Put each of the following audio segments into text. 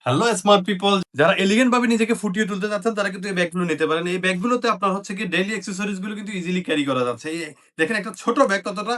Hello smart people, যারা elegant ভাবে নিজেকে ফুটিয়ে তুলতে চাচ্ছেন তারা কিন্তু এই ব্যাগগুলো নিতে পারেন। এই ব্যাগগুলোতে আপনার হচ্ছে কি ডেইলি অ্যাক্সেসরিজ গুলো কিন্তু ইজিলি ক্যারি করা যাচ্ছে। এই দেখেন একটা ছোট ব্যাগ কতটা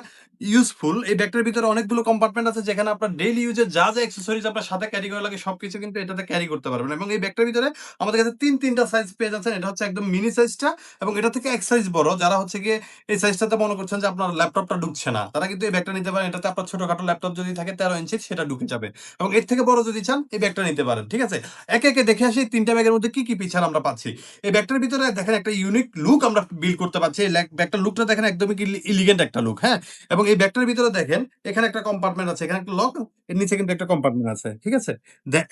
ইউজফুল। এই ব্যাগটার ভিতরে অনেকগুলো কম্পার্টমেন্ট আছে যেখানে আপনার ডেইলি ইউজের যা যা অ্যাক্সেসরিজ আপনার সাথে ক্যারি করা লাগে সবকিছু কিন্তু এটাতে ক্যারি করতে পারবেন। এবং এই ব্যাগটার ভিতরে আমাদের কাছে তিনটা সাইজ পেয়ে যাচ্ছেন। এটা হচ্ছে একদম মিনি সাইজটা, এবং এটা থেকে এক সাইজ বড়। যারা হচ্ছে গিয়ে এই সাইজটাতে মনে করছেন যে আপনার ল্যাপটপটা ঢুকছে না, তারা কিন্তু এই ব্যাগটা নিতে পারেন। এটাতে আপনার ছোটখাটো ল্যাপটপ যদি থাকে 13 ইঞ্চি, সেটা ঢুকে যাবে। এবং এর থেকে বড় যদি চান এই ব্যাগটা নিতে পারেন। ঠিক আছে, একে একে দেখে আসি তিনটা ব্যাগের মধ্যে কি কি ফিচার আমরা পাচ্ছি। এই ব্যাগটার ভিতরে দেখেন একটা ইউনিক লুক আমরা বিল্ড করতে পারছি। এই ব্যাগটার লুকটা দেখেন একদমই ইলিগেন্ট একটা লুক। হ্যাঁ, এবং এই ব্যাগটার ভিতরে দেখেন এখানে একটা কম্পার্টমেন্ট আছে, এখানে একটা লক, এর নিচে কিন্তু একটা কম্পার্টমেন্ট আছে। ঠিক আছে,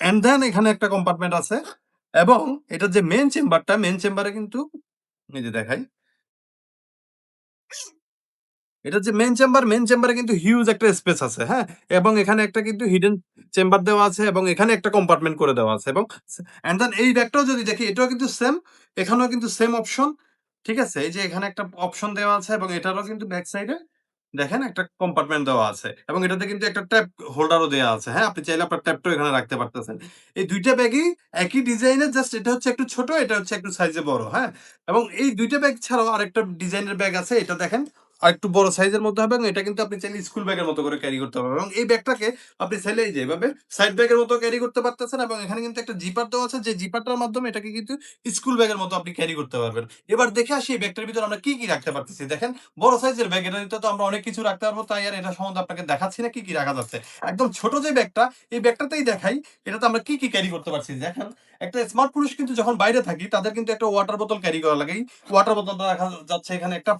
এন্ড দেন এখানে একটা কম্পার্টমেন্ট আছে। এবং এটার যে মেন চেম্বারে কিন্তু এই যে দেখাই, এটা যে মেইন চেম্বারে কিন্তু হিউজ একটা স্পেস আছে। হ্যাঁ, এবং এখানে একটা কিন্তু হিডেন চেম্বার দেওয়া আছে, এবং এখানে একটা কম্পার্টমেন্ট করে দেওয়া আছে। এবং এন্ড দেন এই ব্যাগটাও যদি দেখি, এটাও কিন্তু সেম, এখানেও কিন্তু সেম অপশন। ঠিক আছে, এই যে এখানে একটা অপশন দেওয়া আছে, এবং এটারও কিন্তু ব্যাক সাইডে দেখেন একটা কম্পার্টমেন্ট দেওয়া আছে, এবং এটাতে কিন্তু একটা ট্যাপ হোল্ডারও দেওয়া আছে। হ্যাঁ, আপনি চাইলে আপনার ট্যাপটাও এখানে রাখতে পারতেছেন। এই দুইটা ব্যাগই একই ডিজাইনের, জাস্ট এটা হচ্ছে একটু ছোট, এটা হচ্ছে একটু সাইজে বড়। হ্যাঁ, এবং এই দুইটা ব্যাগ ছাড়াও আরেকটা ডিজাইনের ব্যাগ আছে, এটা দেখেন আরেকটু বড় সাইজের মধ্যে হবে, এবং এটা কিন্তু আপনি চাইলে স্কুল ব্যাগের মতো করে ক্যারি করতে পারবেন। এবং এই ব্যাগটাকে আপনি চাইলে এই যে এভাবে সাইড ব্যাগের মতো ক্যারি করতে পারতেছেন, এবং এখানে কিন্তু একটা জিপার দেওয়া আছে, যে জিপারটার মাধ্যমে এটাকে কিন্তু স্কুল ব্যাগের মতো আপনি ক্যারি করতে পারবেন। এবার দেখে আসি এই ব্যাগটার ভিতরে আমরা কি কি রাখতে পারতেছি। দেখেন বড় সাইজের ব্যাগ, এটা নিতে তো আমরা অনেক কিছু রাখতে পারবো, তাই আর এটা সম্বন্ধে আপনাকে দেখাচ্ছি না কি কি রাখা যাচ্ছে। একদম ছোট যে ব্যাগটা, এই ব্যাগটাতেই দেখাই এটাতে আমরা কি কি ক্যারি করতে পারছি। দেখেন একটা স্মার্ট পুরুষ কিন্তু যখন বাইরে থাকি তাদের কিন্তু একটা ওয়াটার বোতল ক্যারি করা লাগে। ওয়াটার বোতলটা রাখা যাচ্ছে এখানে। একটা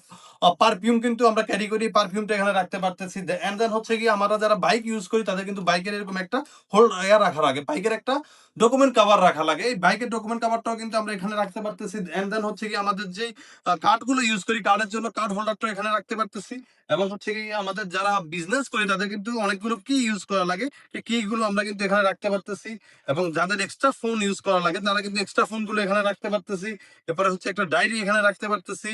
পারফিউম কিন্তু আমরা ক্যারি করি, পারফিউমটা এখানে রাখতে পারতেছি। এন্ড দেন হচ্ছে কি আমরা যারা বাইক ইউজ করি তাদের কিন্তু বাইকের এরকম একটা হোল্ড রাখা লাগে, বাইকের একটা ডকুমেন্ট কভার রাখা লাগে। এই বাইকের ডকুমেন্ট কভারটাও কিন্তু আমরা এখানে রাখতে পারতেছি। এন্ড দেন হচ্ছে কি আমাদের যে কার্ডগুলো ইউজ করি, কার্ডের জন্য কার্ড হোল্ডারটা এখানে রাখতে পারতেছি। এবং হচ্ছে কি আমাদের যারা বিজনেস করি তাদের কিন্তু অনেকগুলো কি ইউজ করা লাগে, এই কি গুলো আমরা কিন্তু এখানে রাখতে পারতেছি। এবং যাদের এক্সট্রা ফোন ইউজ করা লাগে তারা কিন্তু এক্সট্রা ফোন গুলো এখানে রাখতে পারতেছি। এরপরে হচ্ছে একটা ডায়েরি এখানে রাখতে পারতেছি।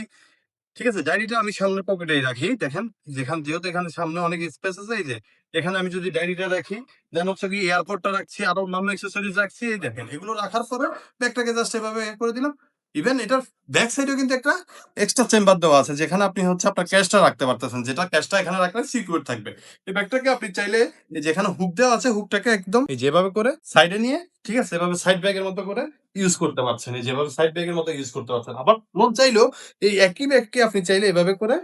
ঠিক আছে, ডায়েরিটা আমি সামনের পকেটেই রাখি। দেখেন যেহেতু এখানে সামনে অনেক স্পেস আছে, এই যে এখানে আমি যদি ডায়েরিটা রাখি, দেন হচ্ছে কি এয়ারপোর্টটা রাখছি, আরো অন্যান্য অ্যাক্সেসরিজ রাখছি। এই দেখেন এগুলো রাখার পরে ব্যাগটাকে জাস্ট এভাবে করে দিলাম। ইভেন এটার ব্যাক সাইডেও কিন্তু একটা এক্সট্রা চেম্বার দেওয়া আছে, যেখানে আপনি হচ্ছে আপনার ক্যাশটা রাখতে পারতেছেন, যেটা ক্যাশটা এখানে রাখলে সিকিউর থাকবে। এই ব্যাগটাকে আপনি চাইলে এই যেখানে হুক দেওয়া আছে, হুকটাকে একদম এই যেভাবে করে সাইডে নিয়ে, ঠিক আছে, এভাবে সাইড ব্যাগের মতো করে ইউজ করতে পারছেন। এই যেভাবে সাইড ব্যাগের মতো ইউজ করতে পারছেন। আবার মন চাইলেও এই একই ব্যাগকে আপনি চাইলে এভাবে করে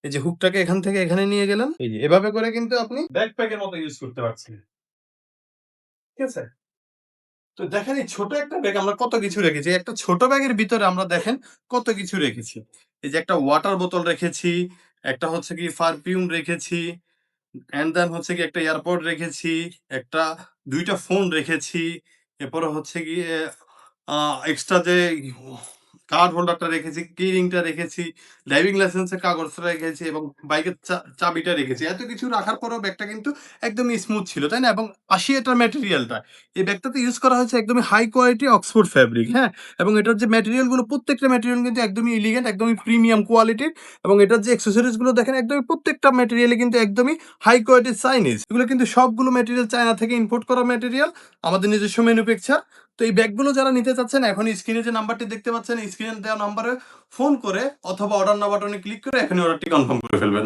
এই যে হুকটাকে এখান থেকে এখানে নিয়ে গেলেন, এই যে এভাবে করে কিন্তু আপনি ব্যাকপ্যাকের মতো ইউজ করতে পারছেন। ঠিক আছে, তো দেখেন এই ছোট একটা ব্যাগ আমরা কত কিছু রেখেছি। একটা ছোট ব্যাগের ভিতরে আমরা দেখেন কত কিছু রেখেছি। এই যে একটা ওয়াটার বোতল রেখেছি, একটা হচ্ছে কি পারফিউম রেখেছি, অ্যান্ড দেন হচ্ছে গিয়ে একটা এয়ারপড রেখেছি, একটা ২ টা ফোন রেখেছি। এরপরে হচ্ছে গিয়ে এক্সট্রা যে কার্ড হোল্ডারটা রেখেছি, কি রিংটা রেখেছি, ড্রাইভিং লাইসেন্সের কাগজটা রেখেছি, এবং বাইকের চাবিটা রেখেছি। এত কিছু রাখার পরেও ব্যাগটা কিন্তু একদমই স্মুথ ছিল, তাই না? এবং ৮০ এটার ম্যাটেরিয়ালটা, এই ব্যাগটাতে ইউজ করা হয়েছে একদমই হাই কোয়ালিটি অক্সফোর্ড ফ্যাব্রিক। হ্যাঁ, এবং এটার যে ম্যাটেরিয়াল গুলো, প্রত্যেকটা ম্যাটেরিয়াল কিন্তু একদমই এলিগেন্ট, একদমই প্রিমিয়াম কোয়ালিটির। এবং এটার যে অ্যাক্সেসরিজ গুলো দেখেন একদমই প্রত্যেকটা ম্যাটেরিয়ালে কিন্তু একদমই হাই কোয়ালিটির চাইনিজ। এগুলো কিন্তু সবগুলো ম্যাটেরিয়াল চায়না থেকে ইম্পোর্ট করা ম্যাটেরিয়াল, আমাদের নিজস্ব ম্যানুফ্যাকচার। তো এই ব্যাগগুলো যারা নিতে চাচ্ছেন, এখন স্ক্রিনে যে নাম্বারটি দেখতে পাচ্ছেন, স্ক্রিনে দেওয়া নাম্বারে ফোন করে অথবা অর্ডার নাও বাটনে ক্লিক করে এখনই অর্ডারটি কনফার্ম করে ফেলবেন।